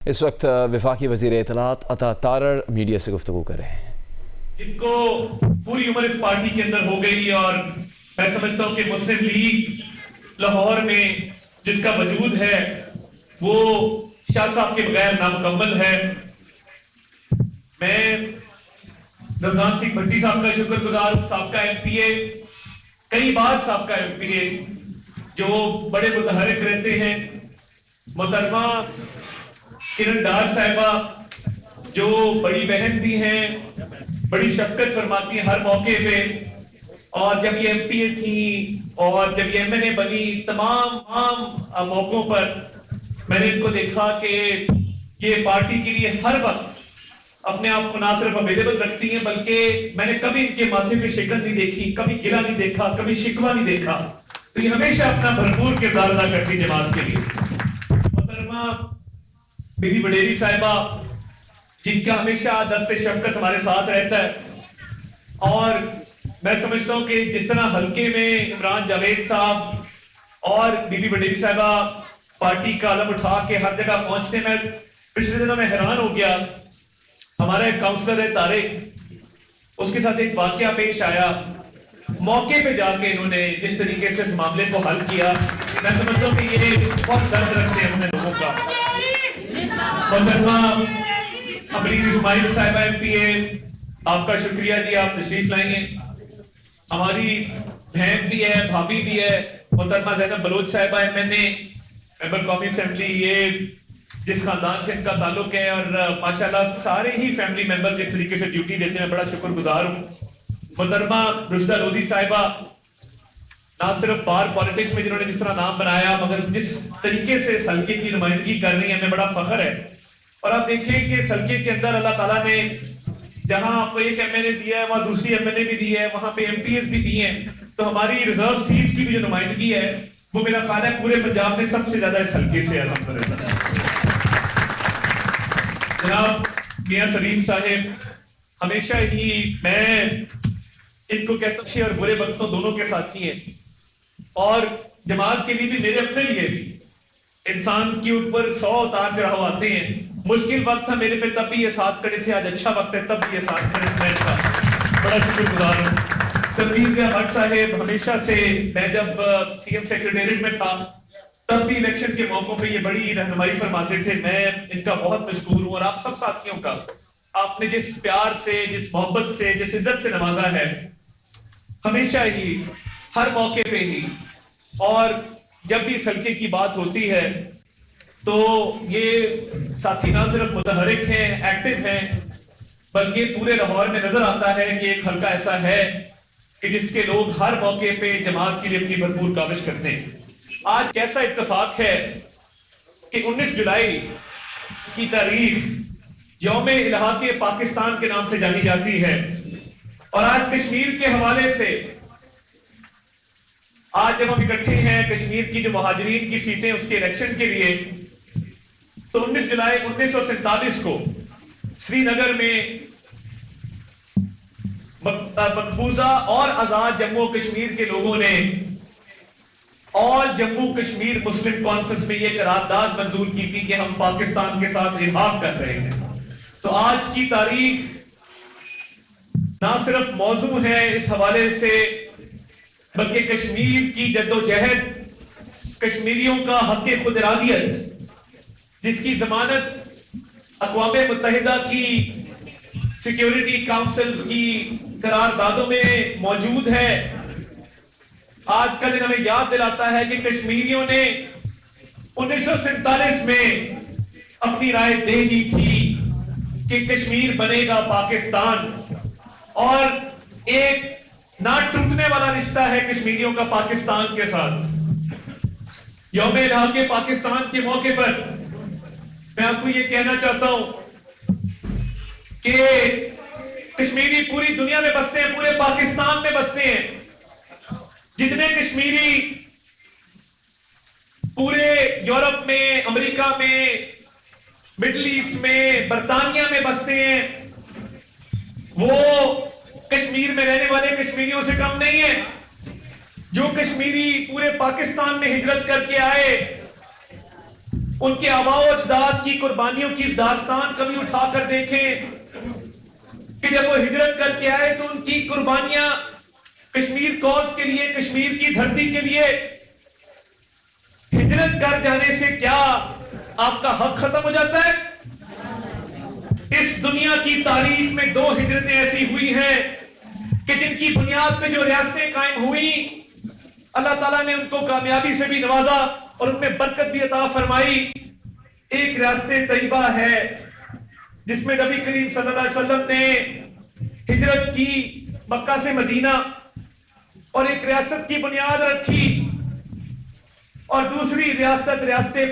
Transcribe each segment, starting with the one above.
اس وقت وفاقی وزیر اطلاعات عطا تارڑ میڈیا سے گفتگو کر رہے ہیں. جن کو پوری عمر اس پارٹی کے اندر ہو گئی اور میں سمجھتا ہوں کہ مسلم لیگ لاہور میں جس کا وجود ہے وہ شاہ صاحب کے بغیر نامکمل ہے. میں رمضان سنگھ بھٹی صاحب کا شکر گزار ہوں, سابقہ ایم پی اے, کئی بار سابقہ ایم پی اے جو بڑے متحرک رہتے ہیں. محترمہ کرن ڈار صاحبہ جو بڑی بہن بھی ہیں, بڑی شفقت فرماتی ہیں ہر موقع پہ, اور جب یہ ایم پی اے تھی اور جب یہ ایم این اے بنی تمام موقعوں پر میں نے ان کو دیکھا کہ یہ پارٹی کے لیے ہر وقت اپنے آپ کو نہ صرف اویلیبل رکھتی ہیں بلکہ میں نے کبھی ان کے ماتھے پہ شکن نہیں دیکھی, کبھی گلہ نہیں دیکھا, کبھی شکوہ نہیں دیکھا. تو یہ ہمیشہ اپنا بھرپور کردار ادا کرتی جماعت کے لیے. محترمہ بی بی وڈیری صاحبہ جن کا ہمیشہ دست شفقت ہمارے ساتھ رہتا ہے, اور میں سمجھتا ہوں کہ جس طرح حلقے میں عمران جاوید صاحب اور بی بی وڈیری صاحبہ پارٹی کا علم اٹھا کے ہر جگہ پہنچتے, میں پچھلے دنوں میں حیران ہو گیا. ہمارا ایک کاؤنسلر ہے طارق, اس کے ساتھ ایک واقعہ پیش آیا, موقع پہ جا کے انہوں نے جس طریقے سے اس معاملے کو حل کیا, میں سمجھتا ہوں کہ یہ بہت درد رکھتے ہیں انہیں لوگوں کا. محترمہ امرین اسماعیل صاحبہ ایم پی اے, آپ کا شکریہ جی, آپ تشریف لائیں گے. ہماری بہن بھی ہے, بھابھی بھی ہے, محترمہ زینب بلوچ صاحبہ ایم این اے, ممبر قومی اسمبلی, یہ جس خاندان سے ان کا تعلق ہے, اور ماشاءاللہ سارے ہی فیملی ممبر جس طریقے سے ڈیوٹی دیتے ہیں, میں بڑا شکر گزار ہوں. محترمہ رشدہ لودھی صاحبہ نہ صرف بار پالیٹکس میں جنہوں نے جس طرح نام بنایا, مگر جس طریقے سے اس حلقے کی نمائندگی کر رہی ہیں, ہمیں بڑا فخر ہے. اور آپ دیکھیں کہ اس حلقے کے اندر اللہ تعالیٰ نے جہاں آپ کو ایک ایم این اے دیا ہے وہاں دوسری ایم این اے بھی دی ہے, وہاں پہ ایم پی ایس بھی دی ہیں, تو ہماری ریزرو سیٹس کی بھی جو نمائندگی ہے وہ میرا خیال ہے پورے پنجاب میں سب سے زیادہ اس حلقے سے ہے. الحمدللہ. جناب میاں سلیم صاحب ہمیشہ ہی میں ان کو کہتا اچھے اور برے وقتوں دونوں کے ساتھی ہیں, اور جماعت کے لیے بھی میرے اپنے لیے بھی انسان کے اوپر 100 اتار چڑھاؤ آتے ہیں. مشکل وقت تھا میرے پہ تب بھی یہ ساتھ کھڑے تھے, آج اچھا وقت ہے تب بھی یہ ساتھ کھڑے تھے, میں ان کا بڑا شکر گزار ہوں. تنویر بٹ صاحب ہمیشہ سے, میں جب سی ایم سیکریٹریٹ میں تھا تب بھی الیکشن کے موقعوں پہ یہ بڑی رہنمائی فرماتے تھے, میں ان کا بہت مشکور ہوں. اور آپ سب ساتھیوں کا, آپ نے جس پیار سے, جس محبت سے, جس عزت سے نوازا ہے ہمیشہ ہی ہر موقع پہ ہی, اور جب بھی اس حلقے کی بات ہوتی ہے تو یہ ساتھی نہ صرف متحرک ہیں, ایکٹیو ہیں, بلکہ پورے لاہور میں نظر آتا ہے کہ ایک حلقہ ایسا ہے کہ جس کے لوگ ہر موقع پہ جماعت کے لیے اپنی بھرپور کاوش کرتے ہیں. آج کیسا اتفاق ہے کہ 19 جولائی کی تاریخ یوم الحاق پاکستان کے نام سے جانی جاتی ہے, اور آج کشمیر کے حوالے سے آج جب ہم اکٹھے ہیں کشمیر کی جو مہاجرین کی سیٹیں اس کے الیکشن کے لیے, تو 19 جولائی 1947 کو سری نگر میں مقبوضہ اور آزاد جموں کشمیر کے لوگوں نے اور جموں کشمیر مسلم کانفرنس میں یہ قرارداد منظور کی تھی کہ ہم پاکستان کے ساتھ ارہاب کر رہے ہیں. تو آج کی تاریخ نہ صرف موضوع ہے اس حوالے سے, بلکہ کشمیر کی جدوجہد, کشمیریوں کا حق خود ارادیت جس کی ضمانت اقوام متحدہ کی سیکیورٹی کاؤنسلز کی قراردادوں میں موجود ہے. آج کا دن ہمیں یاد دلاتا ہے کہ کشمیریوں نے 1947 میں اپنی رائے دے دی تھی کہ کشمیر بنے گا پاکستان, اور ایک نہ ٹوٹنے والا رشتہ ہے کشمیریوں کا پاکستان کے ساتھ. یوم الحاق پاکستان کے موقع پر میں آپ کو یہ کہنا چاہتا ہوں کہ کشمیری پوری دنیا میں بستے ہیں, پورے پاکستان میں بستے ہیں. جتنے کشمیری پورے یورپ میں, امریکہ میں, مڈل ایسٹ میں, برطانیہ میں بستے ہیں, وہ کشمیر میں رہنے والے کشمیریوں سے کم نہیں ہے. جو کشمیری پورے پاکستان میں ہجرت کر کے آئے ان کے آباء و اجداد کی قربانیوں کی داستان کبھی اٹھا کر دیکھیں کہ جب وہ ہجرت کر کے آئے تو ان کی قربانیاں کشمیر کوز کے لیے، کشمیر کی دھرتی کے لیے، ہجرت کر جانے سے کیا آپ کا حق ختم ہو جاتا ہے؟ اس دنیا کی تاریخ میں 2 ہجرتیں ایسی ہوئی ہیں کہ جن کی بنیاد پہ جو ریاستیں قائم ہوئی، اللہ تعالیٰ نے ان کو کامیابی سے بھی نوازا اور ان میں برکت بھی عطا فرمائی۔ ایک ریاست طیبہ ہے جس میں نبی کریم صلی اللہ علیہ وسلم نے ہجرت کی مکہ سے مدینہ اور ایک ریاست کی بنیاد رکھی، اور دوسری ریاست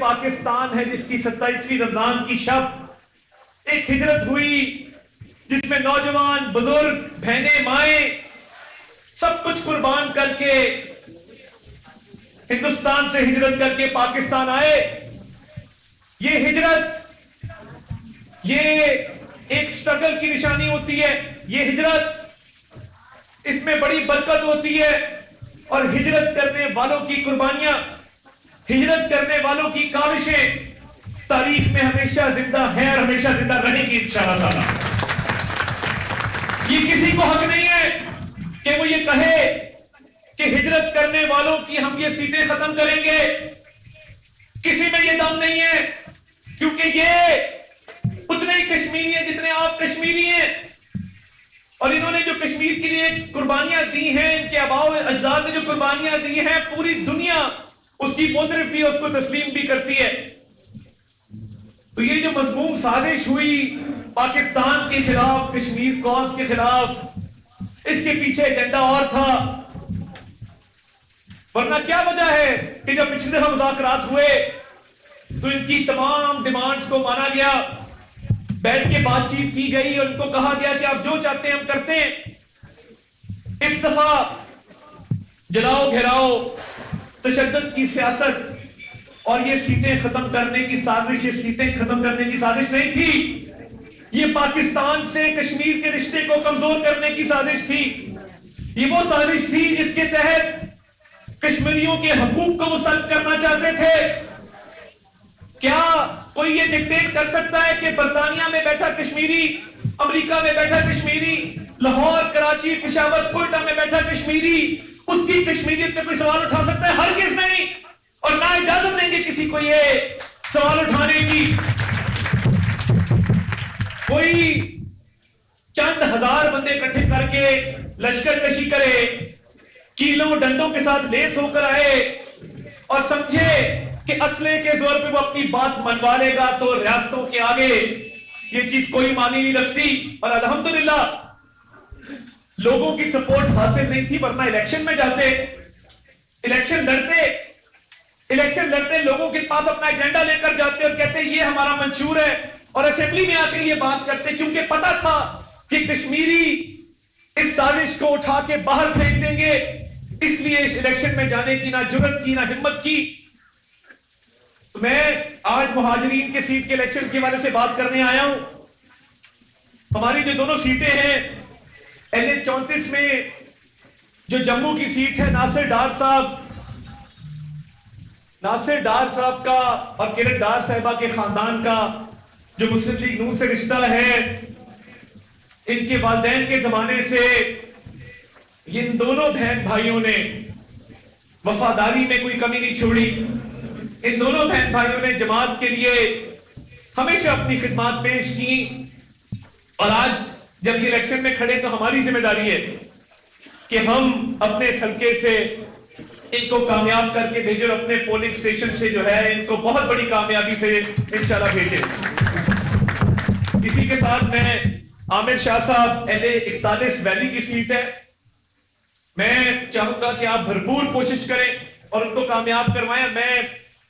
پاکستان ہے جس کی 27ویں رمضان کی شب ایک ہجرت ہوئی جس میں نوجوان، بزرگ، بہنیں، مائیں سب کچھ قربان کر کے ہندوستان سے ہجرت کر کے پاکستان آئے۔ یہ ہجرت، یہ ایک سٹرگل کی نشانی ہوتی ہے، یہ ہجرت، اس میں بڑی برکت ہوتی ہے، اور ہجرت کرنے والوں کی قربانیاں، ہجرت کرنے والوں کی کاوشیں تاریخ میں ہمیشہ زندہ ہیں اور ہمیشہ زندہ رہنے کی انشاءاللہ تعالی۔ یہ کسی کو حق نہیں ہے کہ وہ یہ کہے کہ ہجرت کرنے والوں کی ہم یہ سیٹیں ختم کریں گے، کسی میں یہ دم نہیں ہے، کیونکہ یہ اتنے ہی کشمیری ہیں جتنے آپ کشمیری ہیں، اور انہوں نے جو کشمیر کے لیے قربانیاں دی ہیں، ان کے آباء و اجداد نے جو قربانیاں دی ہیں، پوری دنیا اس کی معترف بھی، اس کو تسلیم بھی کرتی ہے۔ تو یہ جو مذموم سازش ہوئی پاکستان کے خلاف، کشمیر کوز کے خلاف، اس کے پیچھے ایجنڈا اور تھا، ورنہ کیا وجہ ہے کہ جب پچھلے دفعہ مذاکرات ہوئے تو ان کی تمام ڈیمانڈز کو مانا گیا، بیٹھ کے بات چیت کی گئی اور ان کو کہا گیا کہ آپ جو چاہتے ہیں ہم کرتے ہیں۔ اس دفعہ جلاؤ گھیراؤ، تشدد کی سیاست اور یہ سیٹیں ختم کرنے کی سازش، یہ سیٹیں ختم کرنے کی سازش نہیں تھی، یہ پاکستان سے کشمیر کے رشتے کو کمزور کرنے کی سازش تھی۔ یہ وہ سازش تھی جس کے تحت کشمیریوں کے حقوق کو وہ سلب کرنا چاہتے تھے۔ کیا کوئی یہ ڈکٹیٹ کر سکتا ہے کہ برطانیہ میں بیٹھا کشمیری، امریکہ میں بیٹھا کشمیری، لاہور، کراچی، پشاور، کوئٹہ میں بیٹھا کشمیری، اس کی کشمیریت پہ کوئی سوال اٹھا سکتا ہے؟ ہرگز نہیں، اور نہ اجازت دیں گے کسی کو یہ سوال اٹھانے کی۔ کوئی چند ہزار بندے اکٹھے کر کے لشکر کشی کرے، کیلوں ڈنڈوں کے ساتھ لیس ہو کر آئے اور سمجھے کہ اسلحے کے زور پہ وہ اپنی بات منوا لے گا تو ریاستوں کے آگے یہ چیز کوئی معنی نہیں رکھتی۔ اور الحمدللہ لوگوں کی سپورٹ حاصل نہیں تھی، ورنہ الیکشن میں جاتے، الیکشن لڑتے لوگوں کے پاس اپنا ایجنڈا لے کر جاتے اور کہتے یہ ہمارا منشور ہے، اور اسمبلی میں آ کے یہ بات کرتے، کیونکہ پتا تھا کہ کشمیری اس سازش کو اٹھا کے باہر پھینک دیں گے، اس لیے اس الیکشن میں جانے کی نہ جرت کی نہ ہمت کی۔ تو میں آج مہاجرین کے سیٹ کے الیکشن کے حوالے سے بات کرنے آیا ہوں۔ ہماری جو دونوں سیٹیں ہیں NH-34 میں جو جموں کی سیٹ ہے، ناصر ڈار صاحب کا اور کرن ڈار صاحبہ کے خاندان کا جو مسلم لیگ نون سے رشتہ ہے، ان کے والدین کے زمانے سے ان دونوں بہن بھائیوں نے وفاداری میں کوئی کمی نہیں چھوڑی۔ ان دونوں بہن بھائیوں نے جماعت کے لیے ہمیشہ اپنی خدمات پیش کی، اور آج جب یہ الیکشن میں کھڑے تو ہماری ذمہ داری ہے کہ ہم اپنے اس حلقے سے ان کو کامیاب کر کے بھیجیں، اور اپنے پولنگ سٹیشن سے جو ہے ان کو بہت بڑی کامیابی سے انشاءاللہ بھیجیں۔ اسی کے ساتھ میں عامر شاہ صاحب LA41 ویلی کی سیٹ ہے، میں چاہوں گا کہ آپ بھرپور کوشش کریں اور ان کو کامیاب کروائیں۔ میں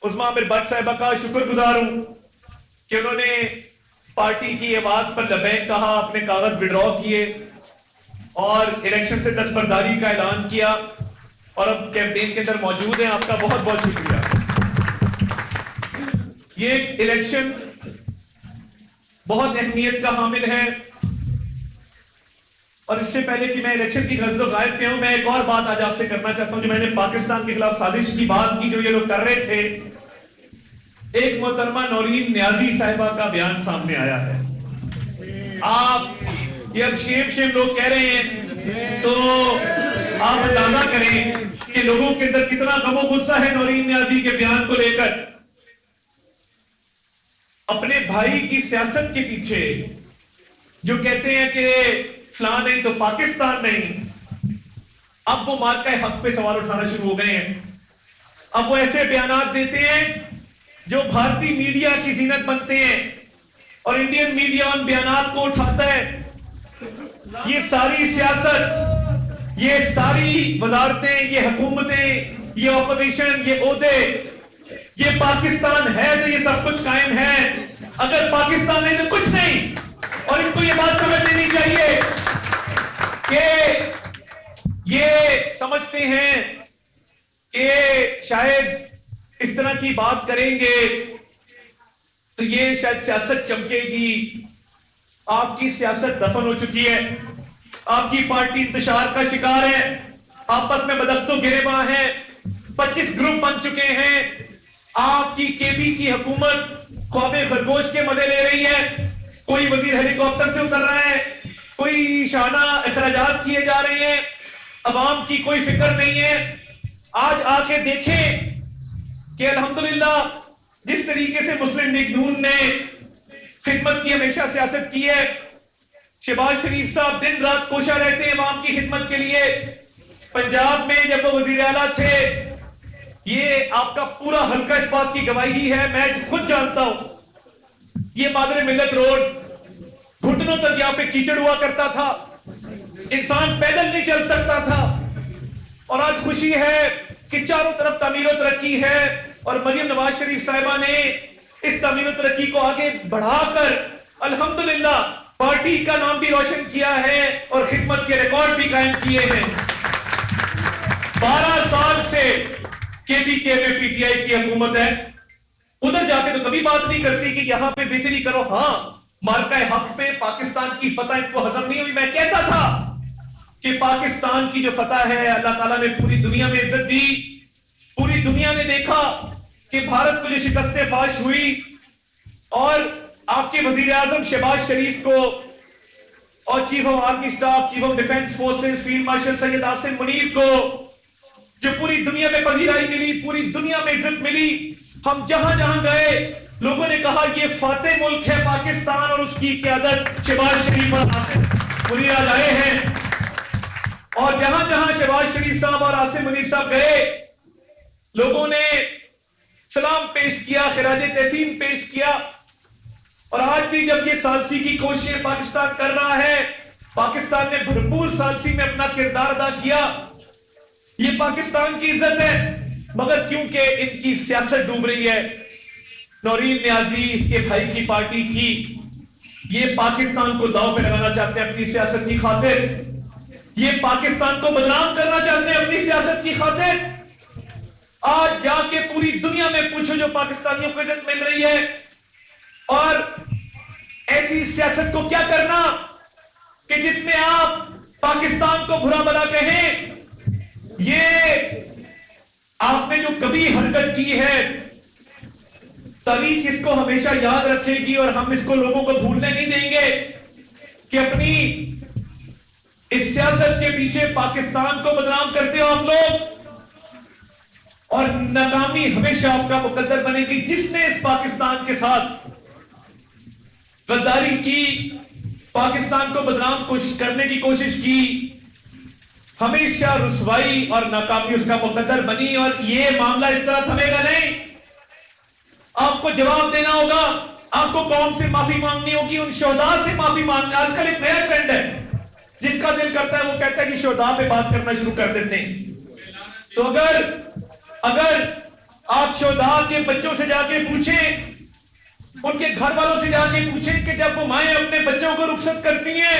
عظمیٰ عامر بٹ صاحبہ کا شکر گزار ہوں کہ انہوں نے پارٹی کی آواز پر لبیک کہا، اپنے کاغذ وڈرا کیے اور الیکشن سے دستبرداری کا اعلان کیا، اور اب کیمپین کے اندر موجود ہیں۔ آپ کا بہت بہت شکریہ۔ یہ الیکشن بہت اہمیت کا حامل ہے، اور اس سے پہلے کہ میں الیکشن کی غرض و غائب پہ ہوں، میں ایک اور بات آج آپ سے کرنا چاہتا ہوں۔ جو میں نے پاکستان کے خلاف سازش کی بات کی جو یہ لوگ کر رہے تھے، ایک محترمہ نورین نیازی صاحبہ کا بیان سامنے آیا ہے. آپ یہ اب شیم لوگ کہہ رہے ہیں تو آپ اندازہ کریں کہ لوگوں کے اندر کتنا غم و غصہ ہے نورین نیازی کے بیان کو لے کر. اپنے بھائی کی سیاست کے پیچھے جو کہتے ہیں کہ فلاں نہیں تو پاکستان نہیں، اب وہ مارکہ حق پہ سوال اٹھانا شروع ہو گئے ہیں. اب وہ ایسے بیانات دیتے ہیں جو بھارتی میڈیا کی زینت بنتے ہیں اور انڈین میڈیا ان بیانات کو اٹھاتا ہے. یہ ساری سیاست، یہ ساری وزارتیں، یہ حکومتیں، یہ اپوزیشن، یہ عہدے، یہ پاکستان ہے تو یہ سب کچھ قائم ہے. اگر پاکستان نہیں تو کچھ نہیں. اور ان کو یہ بات سمجھ لینی چاہیے کہ یہ سمجھتے ہیں کہ شاید اس طرح کی بات کریں گے تو یہ شاید سیاست چمکے گی. آپ کی سیاست دفن ہو چکی ہے. آپ کی پارٹی انتشار کا شکار ہے. آپس میں بدستوں گریباں ہیں. 25 گروپ بن چکے ہیں. آپ کی کے پی کی حکومت خواب خرگوش کے مزے لے رہی ہے. کوئی وزیر ہیلی کاپٹر سے اتر رہا ہے, کوئی شانہ اخراجات کیے جا رہے ہیں, عوام کی کوئی فکر نہیں ہے. آج آ کے دیکھیں کہ الحمدللہ جس طریقے سے مسلم لیگ نون نے خدمت کی, ہمیشہ سیاست کی ہے. شہباز شریف صاحب دن رات کوشاں رہتے ہیں عوام کی خدمت کے لیے. پنجاب میں جب وہ وزیر اعلیٰ تھے, یہ آپ کا پورا حلقہ اس بات کی گواہی ہے, میں خود جانتا ہوں, یہ مادر ملت روڈ گھٹنوں تک یہاں پہ کیچڑ ہوا کرتا تھا, انسان پیدل نہیں چل سکتا تھا. اور آج خوشی ہے کہ چاروں طرف تعمیر و ترقی ہے, اور مریم نواز شریف صاحبہ نے اس تعمیر و ترقی کو آگے بڑھا کر الحمدللہ پارٹی کا نام بھی روشن کیا ہے اور خدمت کے ریکارڈ بھی قائم کیے ہیں. 12 سال سے کے پی کے میں پی ٹی آئی کی حکومت ہے. ادھر جا کے تو کبھی بات نہیں کرتی کہ یہاں پہ بہتری کرو. ہاں, مارکہ حق پہ پاکستان کی فتح ان کو ہضم نہیں ہوئی. میں کہتا تھا کہ پاکستان کی جو فتح ہے اللہ تعالیٰ نے پوری دنیا میں عزت دی. پوری دنیا نے دیکھا کہ بھارت کو جو شکست فاش ہوئی, اور آپ کے وزیر اعظم شہباز شریف کو اور chief of army staff, chief of defence forces field marshal Syed Asim Munir کو جو پوری دنیا میں پذیرائی ملی, پوری دنیا میں عزت ملی. ہم جہاں جہاں گئے لوگوں نے کہا یہ فاتح ملک ہے پاکستان, اور اس کی قیادت شہباز شریف اور عاصم منیر آج آئے ہیں. اور جہاں جہاں شہباز شریف صاحب اور عاصم منیر صاحب گئے, لوگوں نے سلام پیش کیا, خراج تحسین پیش کیا. اور آج بھی جب یہ ثالثی کی کوششیں پاکستان کر رہا ہے, پاکستان نے بھرپور ثالثی میں اپنا کردار ادا کیا. یہ پاکستان کی عزت ہے, مگر کیونکہ ان کی سیاست ڈوب رہی ہے. نورین نیازی, اس کے بھائی کی پارٹی کی, یہ پاکستان کو داؤ پہ لگانا چاہتے ہیں اپنی سیاست کی خاطر. یہ پاکستان کو بدنام کرنا چاہتے ہیں اپنی سیاست کی خاطر. آج جا کے پوری دنیا میں پوچھو جو پاکستانیوں کو عزت مل رہی ہے, اور ایسی سیاست کو کیا کرنا کہ جس میں آپ پاکستان کو برا بھلا کہیں. یہ آپ نے جو کبھی حرکت کی ہے, تاریخ اس کو ہمیشہ یاد رکھے گی, اور ہم اس کو لوگوں کو بھولنے نہیں دیں گے کہ اپنی اس سیاست کے پیچھے پاکستان کو بدنام کرتے ہو آپ لوگ, اور ناکامی ہمیشہ آپ کا مقدر بنے گی. جس نے اس پاکستان کے ساتھ غداری کی, پاکستان کو بدنام کرنے کی کوشش کی, ہمیشہ رسوائی اور ناکامی اس کا مقدر بنی. اور یہ معاملہ اس طرح تھمے گا نہیں. آپ کو جواب دینا ہوگا, آپ کو قوم سے معافی مانگنی ہوگی, ان شہداء سے معافی مانگنی. آج کل ایک نیا ٹرینڈ ہے, جس کا دل کرتا ہے وہ کہتا ہے کہ شہداء پہ بات کرنا شروع کر دیتے ہیں. تو اگر آپ شہداء کے بچوں سے جا کے پوچھیں, ان کے گھر والوں سے جا کے پوچھیں کہ جب وہ مائیں اپنے بچوں کو رخصت کرتی ہیں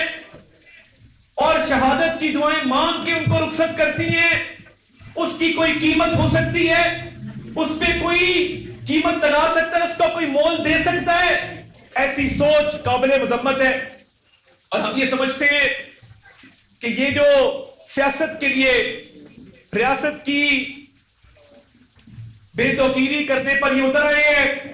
اور شہادت کی دعائیں مانگ کے ان کو رخصت کرتی ہیں, اس کی کوئی قیمت ہو سکتی ہے؟ اس پہ کوئی قیمت لگا سکتا ہے؟ اس کا کوئی مول دے سکتا ہے؟ ایسی سوچ قابل مذمت ہے. اور ہم یہ سمجھتے ہیں کہ یہ جو سیاست کے لیے ریاست کی بے توقیری کرنے پر یہ اتر رہے ہیں,